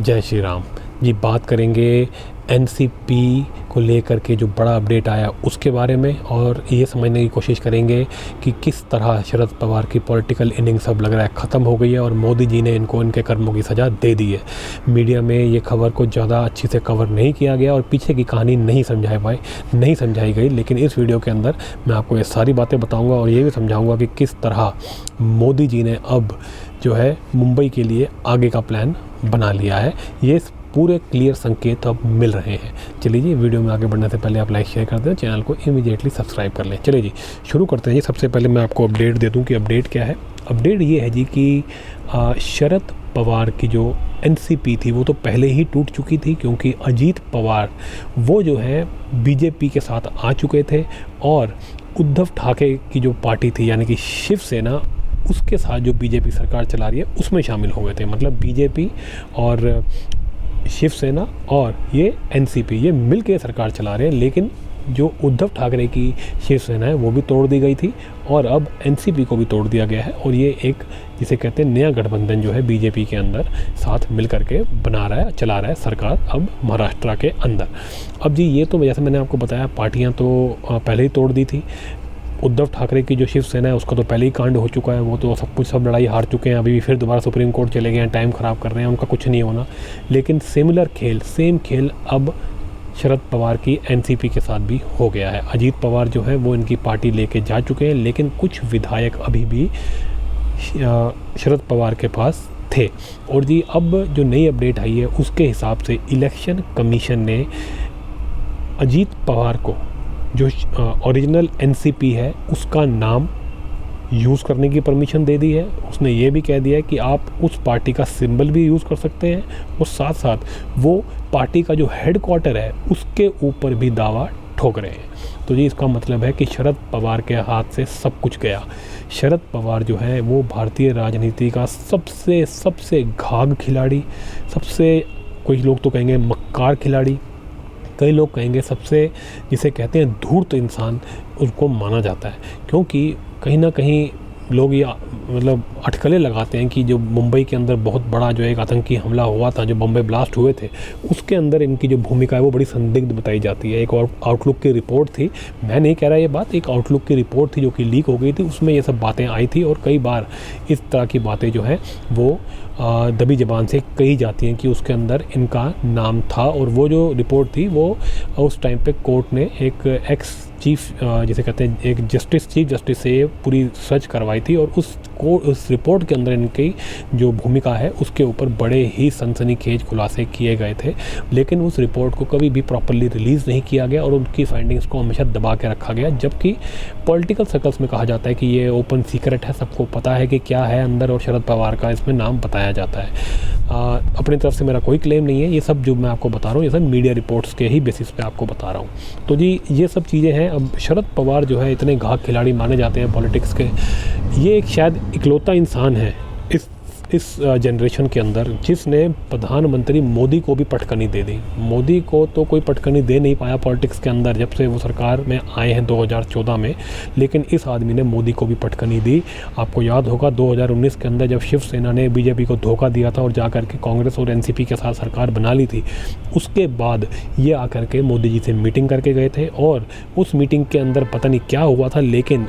जय श्री राम जी। बात करेंगे एनसीपी को लेकर के जो बड़ा अपडेट आया उसके बारे में, और ये समझने की कोशिश करेंगे कि किस तरह शरद पवार की पॉलिटिकल इनिंग्स अब लग रहा है ख़त्म हो गई है और मोदी जी ने इनको इनके कर्मों की सज़ा दे दी है। मीडिया में ये खबर को ज़्यादा अच्छी से कवर नहीं किया गया और पीछे की कहानी नहीं समझाई गई, लेकिन इस वीडियो के अंदर मैं आपको ये सारी बातें बताऊँगा और ये भी समझाऊँगा कि किस तरह मोदी जी ने अब जो है मुंबई के लिए आगे का प्लान बना लिया है। ये पूरे क्लियर संकेत अब मिल रहे हैं। चलिए जी, वीडियो में आगे बढ़ने से पहले आप लाइक शेयर कर दें, चैनल को इमीडिएटली सब्सक्राइब कर लें। चलिए जी, शुरू करते हैं जी। सबसे पहले मैं आपको अपडेट दे दूं कि अपडेट क्या है। अपडेट ये है जी कि शरद पवार की जो एनसीपी थी वो तो पहले ही टूट चुकी थी, क्योंकि अजीत पवार वो जो है बीजेपी के साथ आ चुके थे और उद्धव ठाकरे की जो पार्टी थी यानी कि शिवसेना, उसके साथ जो बीजेपी सरकार चला रही है उसमें शामिल हो गए थे। मतलब बीजेपी और शिवसेना और ये एनसीपी ये मिल के सरकार चला रहे हैं, लेकिन जो उद्धव ठाकरे की शिवसेना है वो भी तोड़ दी गई थी और अब एनसीपी को भी तोड़ दिया गया है और ये एक जिसे कहते हैं नया गठबंधन जो है बीजेपी के अंदर साथ मिल करके चला रहा है सरकार अब महाराष्ट्र के अंदर। अब जी ये तो जैसे मैंने आपको बताया, पार्टियां तो पहले ही तोड़ दी थी। उद्धव ठाकरे की जो शिवसेना है उसका तो पहले ही कांड हो चुका है, वो तो सब लड़ाई हार चुके हैं, अभी भी फिर दोबारा सुप्रीम कोर्ट चले गए हैं, टाइम ख़राब कर रहे हैं, उनका कुछ नहीं होना। लेकिन सेम खेल अब शरद पवार की एनसीपी के साथ भी हो गया है। अजीत पवार जो है वो इनकी पार्टी लेके जा चुके हैं, लेकिन कुछ विधायक अभी भी शरद पवार के पास थे। और जी अब जो नई अपडेट आई है उसके हिसाब से इलेक्शन कमीशन ने अजीत पवार को जो ओरिजिनल एनसीपी है उसका नाम यूज़ करने की परमिशन दे दी है। उसने ये भी कह दिया है कि आप उस पार्टी का सिंबल भी यूज़ कर सकते हैं और साथ साथ वो पार्टी का जो हेडक्वार्टर है उसके ऊपर भी दावा ठोक रहे हैं। तो जी इसका मतलब है कि शरद पवार के हाथ से सब कुछ गया। शरद पवार जो है वो भारतीय राजनीति का सबसे घाघ खिलाड़ी, कोई लोग तो कहेंगे मक्कार खिलाड़ी, कई लोग कहेंगे सबसे जिसे कहते हैं धूर्त इंसान उसको माना जाता है। क्योंकि कहीं ना कहीं लोग ये मतलब अटकलें लगाते हैं कि जो मुंबई के अंदर बहुत बड़ा जो एक आतंकी हमला हुआ था, जो बम्बई ब्लास्ट हुए थे, उसके अंदर इनकी जो भूमिका है वो बड़ी संदिग्ध बताई जाती है। एक और आउटलुक की रिपोर्ट थी, मैं नहीं कह रहा ये बात, एक आउटलुक की रिपोर्ट थी जो कि लीक हो गई थी, उसमें ये सब बातें आई थी और कई बार इस तरह की बातें जो है वो दबी ज़बान से कही जाती हैं कि उसके अंदर इनका नाम था। और वो जो रिपोर्ट थी वो उस टाइम पे कोर्ट ने एक एक्स चीफ जिसे कहते हैं एक चीफ जस्टिस से ये पूरी सर्च करवाई थी और उस रिपोर्ट के अंदर इनकी जो भूमिका है उसके ऊपर बड़े ही सनसनीखेज खुलासे किए गए थे। लेकिन उस रिपोर्ट को कभी भी प्रॉपरली रिलीज़ नहीं किया गया और उनकी फाइंडिंग्स को हमेशा दबा के रखा गया, जबकि पॉलिटिकल सर्कल्स में कहा जाता है कि ये ओपन सीक्रेट है, सबको पता है कि क्या है अंदर, और शरद पवार का इसमें नाम बताया जाता है। अपनी तरफ से मेरा कोई क्लेम नहीं है, ये सब जो मैं आपको बता रहा हूँ ये सब मीडिया रिपोर्ट्स के ही बेसिस पे आपको बता रहा हूँ। तो जी ये सब चीज़ें हैं। अब शरद पवार जो है इतने घाघ खिलाड़ी माने जाते हैं पॉलिटिक्स के, ये एक शायद इकलौता इंसान है इस जनरेशन के अंदर जिसने प्रधानमंत्री मोदी को भी पटकनी दे दी। मोदी को तो कोई पटकनी दे नहीं पाया पॉलिटिक्स के अंदर जब से वो सरकार में आए हैं 2014 में, लेकिन इस आदमी ने मोदी को भी पटकनी दी। आपको याद होगा 2019 के अंदर जब शिवसेना ने बीजेपी को धोखा दिया था और जाकर के कांग्रेस और एनसीपी के साथ सरकार बना ली थी, उसके बाद ये आकर के मोदी जी से मीटिंग करके गए थे और उस मीटिंग के अंदर पता नहीं क्या हुआ था, लेकिन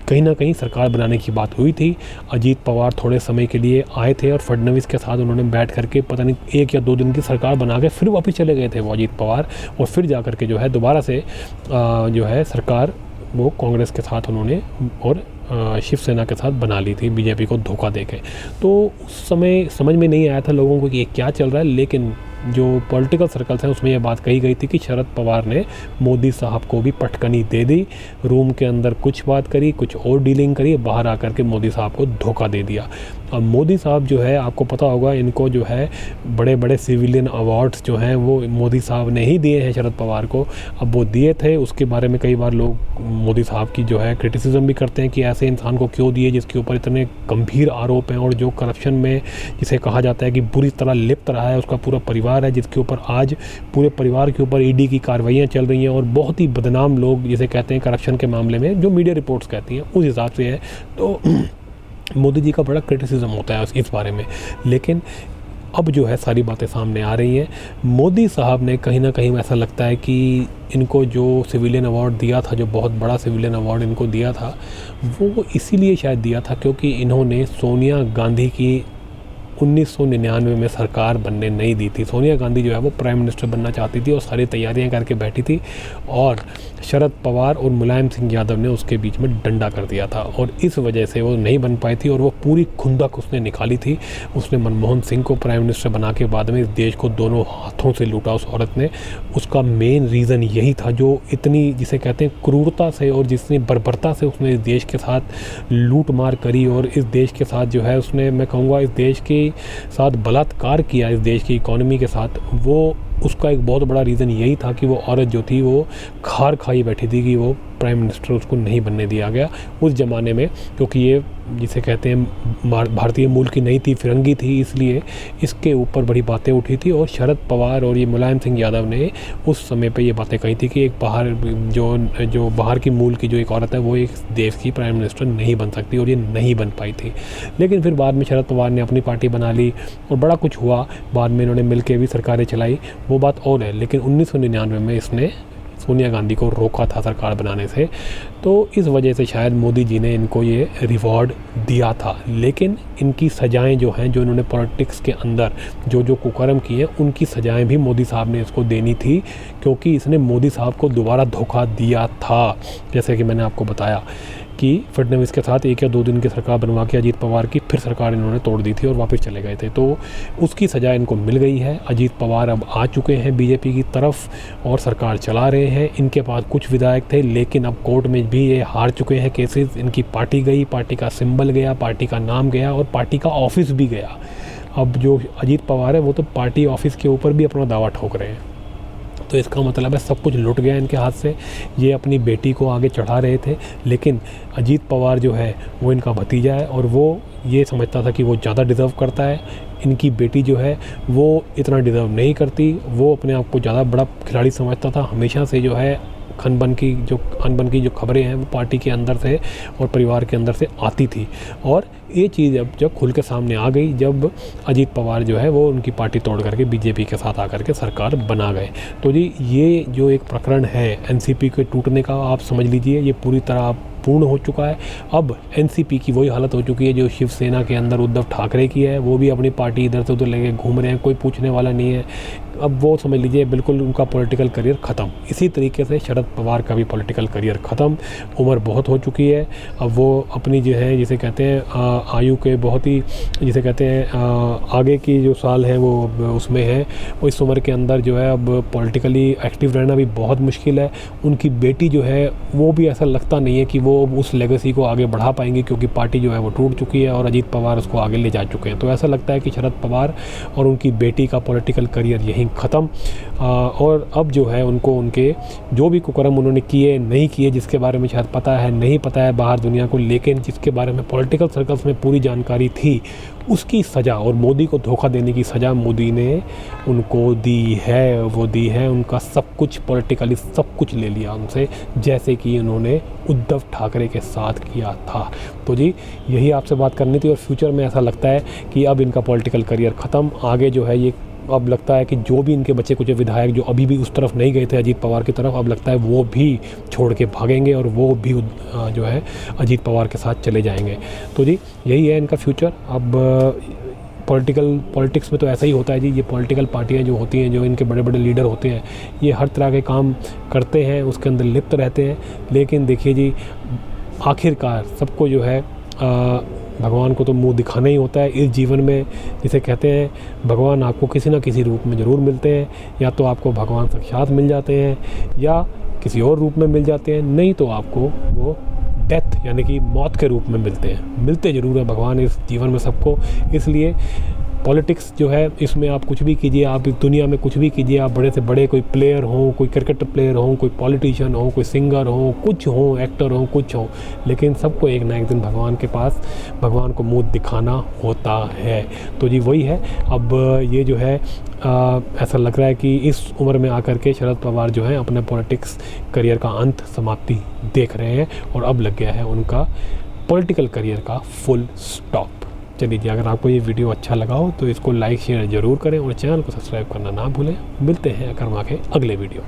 कहीं ना कहीं सरकार बनाने की बात हुई थी। अजीत पवार थोड़े समय के लिए आए थे और फडणवीस के साथ उन्होंने बैठ करके पता नहीं 1 या 2 दिन की सरकार बना के फिर वापस चले गए थे वो अजीत पवार, और फिर जा कर के जो है दोबारा से जो है सरकार वो कांग्रेस के साथ उन्होंने और शिवसेना के साथ बना ली थी बीजेपी को धोखा देके। तो उस समय समझ में नहीं आया था लोगों को कि ये क्या चल रहा है, लेकिन जो पॉलिटिकल सर्कल्स हैं उसमें यह बात कही गई थी कि शरद पवार ने मोदी साहब को भी पटकनी दे दी। रूम के अंदर कुछ बात करी, कुछ और डीलिंग करी, बाहर आकर के मोदी साहब को धोखा दे दिया। अब मोदी साहब जो है आपको पता होगा इनको जो है बड़े बड़े सिविलियन अवार्ड्स जो हैं वो मोदी साहब ने ही दिए हैं शरद पवार को। अब वो दिए थे, उसके बारे में कई बार लोग मोदी साहब की जो है क्रिटिसिज्म भी करते हैं कि ऐसे इंसान को क्यों दिए जिसके ऊपर इतने गंभीर आरोप हैं और जो करप्शन में जिसे कहा जाता है कि बुरी तरह लिप्त रहा है, उसका पूरा परिवार है जिसके ऊपर आज पूरे परिवार के ऊपर ईडी की कार्रवाइयाँ चल रही हैं और बहुत ही बदनाम लोग जिसे कहते हैं करप्शन के मामले में, जो मीडिया रिपोर्ट्स कहती हैं उस हिसाब से है। तो मोदी जी का बड़ा क्रिटिसिज्म होता है इस बारे में। लेकिन अब जो है सारी बातें सामने आ रही हैं। मोदी साहब ने कहीं ना कहीं ऐसा लगता है कि इनको जो सिविलियन अवार्ड दिया था, जो बहुत बड़ा सिविलियन अवार्ड इनको दिया था, वो इसीलिए शायद दिया था क्योंकि इन्होंने सोनिया गांधी की 1999 में सरकार बनने नहीं दी थी। सोनिया गांधी जो है वो प्राइम मिनिस्टर बनना चाहती थी और सारी तैयारियां करके बैठी थी, और शरद पवार और मुलायम सिंह यादव ने उसके बीच में डंडा कर दिया था और इस वजह से वो नहीं बन पाई थी। और वो पूरी खुंदक उसने निकाली थी। उसने मनमोहन सिंह को प्राइम मिनिस्टर बना के बाद में इस देश को दोनों हाथों से लूटा उस औरत ने। उसका मेन रीज़न यही था, जो इतनी जिसे कहते हैं क्रूरता से और जितनी बर्बरता से उसने इस देश के साथ लूट मार करी और इस देश के साथ जो है उसने, मैं कहूँगा, इस देश के साथ बलात्कार किया, इस देश की इकोनॉमी के साथ। वो उसका एक बहुत बड़ा रीज़न यही था कि वो औरत जो थी वो खार खाई बैठी थी कि वो प्राइम मिनिस्टर उसको नहीं बनने दिया गया उस ज़माने में, क्योंकि ये जिसे कहते हैं भारतीय मूल की नहीं थी, फिरंगी थी, इसलिए इसके ऊपर बड़ी बातें उठी थी। और शरद पवार और ये मुलायम सिंह यादव ने उस समय पे ये बातें कही थी कि एक बाहर जो बाहर की मूल की जो एक औरत है वो एक देश की प्राइम मिनिस्टर नहीं बन सकती, और ये नहीं बन पाई थी। लेकिन फिर बाद में शरद पवार ने अपनी पार्टी बना ली और बड़ा कुछ हुआ, बाद में इन्होंने मिल के भी सरकारें चलाई, वो बात और है। लेकिन 1999 में इसने सोनिया गांधी को रोका था सरकार बनाने से, तो इस वजह से शायद मोदी जी ने इनको ये रिवॉर्ड दिया था। लेकिन इनकी सज़ाएं जो हैं, जो इन्होंने पॉलिटिक्स के अंदर जो कुकर्म किए, उनकी सज़ाएं भी मोदी साहब ने इसको देनी थी, क्योंकि इसने मोदी साहब को दोबारा धोखा दिया था। जैसे कि मैंने आपको बताया कि फडणवीस के साथ 1 या 2 दिन की सरकार बनवा के अजीत पवार की फिर सरकार इन्होंने तोड़ दी थी और वापस चले गए थे, तो उसकी सज़ा इनको मिल गई है। अजीत पवार अब आ चुके हैं बीजेपी की तरफ और सरकार चला रहे हैं। इनके पास कुछ विधायक थे, लेकिन अब कोर्ट में भी ये हार चुके हैं केसेस। इनकी पार्टी गई, पार्टी का सिंबल गया, पार्टी का नाम गया और पार्टी का ऑफिस भी गया। अब जो अजीत पवार है वो तो पार्टी ऑफिस के ऊपर भी अपना दावा ठोक रहे हैं। तो इसका मतलब है सब कुछ लुट गया इनके हाथ से। ये अपनी बेटी को आगे चढ़ा रहे थे, लेकिन अजीत पवार जो है वो इनका भतीजा है और वो ये समझता था कि वो ज़्यादा डिज़र्व करता है। इनकी बेटी जो है वो इतना डिज़र्व नहीं करती। वो अपने आप को ज़्यादा बड़ा खिलाड़ी समझता था। हमेशा से जो है अनबन की जो खबरें हैं वो पार्टी के अंदर से और परिवार के अंदर से आती थी, और ये चीज़ अब जब खुल के सामने आ गई, जब अजीत पवार जो है वो उनकी पार्टी तोड़ करके बीजेपी के साथ आकर के सरकार बना गए। तो जी ये जो एक प्रकरण है एनसीपी के टूटने का, आप समझ लीजिए ये पूरी तरह पूर्ण हो चुका है। अब एनसीपी की वही हालत हो चुकी है जो शिवसेना के अंदर उद्धव ठाकरे की है। वो भी अपनी पार्टी इधर से उधर लेके घूम रहे हैं, कोई पूछने वाला नहीं है। अब वो समझ लीजिए बिल्कुल उनका पॉलिटिकल करियर ख़त्म। इसी तरीके से शरद पवार का भी पॉलिटिकल करियर ख़त्म। उम्र बहुत हो चुकी है। अब वो अपनी जो है जिसे कहते हैं आयु के बहुत ही जिसे कहते हैं आगे की जो साल है वो उसमें है। वो इस उम्र के अंदर जो है अब पॉलिटिकली एक्टिव रहना भी बहुत मुश्किल है। उनकी बेटी जो है वो भी ऐसा लगता नहीं है कि वो उस लेगेसी को आगे बढ़ा पाएंगे, क्योंकि पार्टी जो है वो टूट चुकी है और अजीत पवार उसको आगे ले जा चुके हैं। तो ऐसा लगता है कि शरद पवार और उनकी बेटी का पॉलिटिकल करियर यहीं ख़त्म। और अब जो है उनको उनके जो भी कुकर्म उन्होंने किए नहीं किए, जिसके बारे में शायद पता है नहीं पता है बाहर दुनिया को, लेकिन जिसके बारे में पॉलिटिकल सर्कल्स में पूरी जानकारी थी, उसकी सज़ा और मोदी को धोखा देने की सज़ा मोदी ने उनको दी है। वो दी है उनका सब कुछ, पॉलिटिकली सब कुछ ले लिया उनसे, जैसे कि उन्होंने उद्धव ठाकरे के साथ किया था। तो जी यही आपसे बात करनी थी। और फ्यूचर में ऐसा लगता है कि अब इनका पॉलिटिकल करियर ख़त्म। आगे जो है ये अब लगता है कि जो भी इनके बच्चे कुछ विधायक जो अभी भी उस तरफ नहीं गए थे अजीत पवार की तरफ, अब लगता है वो भी छोड़ के भागेंगे और वो भी जो है अजीत पवार के साथ चले जाएंगे। तो जी यही है इनका फ्यूचर। अब पॉलिटिक्स में तो ऐसा ही होता है जी। ये पॉलिटिकल पार्टियां जो होती हैं, जो इनके बड़े बड़े लीडर होते हैं, ये हर तरह के काम करते हैं, उसके अंदर लिप्त रहते हैं। लेकिन देखिए जी आखिरकार सबको जो है भगवान को तो मुंह दिखाना ही होता है इस जीवन में। जिसे कहते हैं भगवान आपको किसी ना किसी रूप में ज़रूर मिलते हैं। या तो आपको भगवान साक्षात मिल जाते हैं या किसी और रूप में मिल जाते हैं, नहीं तो आपको वो डेथ यानी कि मौत के रूप में मिलते हैं। मिलते ज़रूर है भगवान इस जीवन में सबको। इसलिए पॉलिटिक्स जो है इसमें आप कुछ भी कीजिए, आप इस दुनिया में कुछ भी कीजिए, आप बड़े से बड़े कोई प्लेयर हो, कोई क्रिकेट प्लेयर हो, कोई पॉलिटिशियन हो, कोई सिंगर हो, कुछ हो, एक्टर हो, कुछ हो, लेकिन सबको एक ना एक दिन भगवान के पास भगवान को मुँह दिखाना होता है। तो जी वही है। अब ये जो है ऐसा लग रहा है कि इस उम्र में आकर के शरद पवार जो है अपने पॉलिटिक्स करियर का अंत समाप्ति देख रहे हैं और अब लग गया है उनका पॉलिटिकल करियर का फुल स्टॉप। चलिए जी, अगर आपको ये वीडियो अच्छा लगा हो तो इसको लाइक शेयर ज़रूर करें और चैनल को सब्सक्राइब करना ना भूलें। मिलते हैं अगर वहाँ के अगले वीडियो।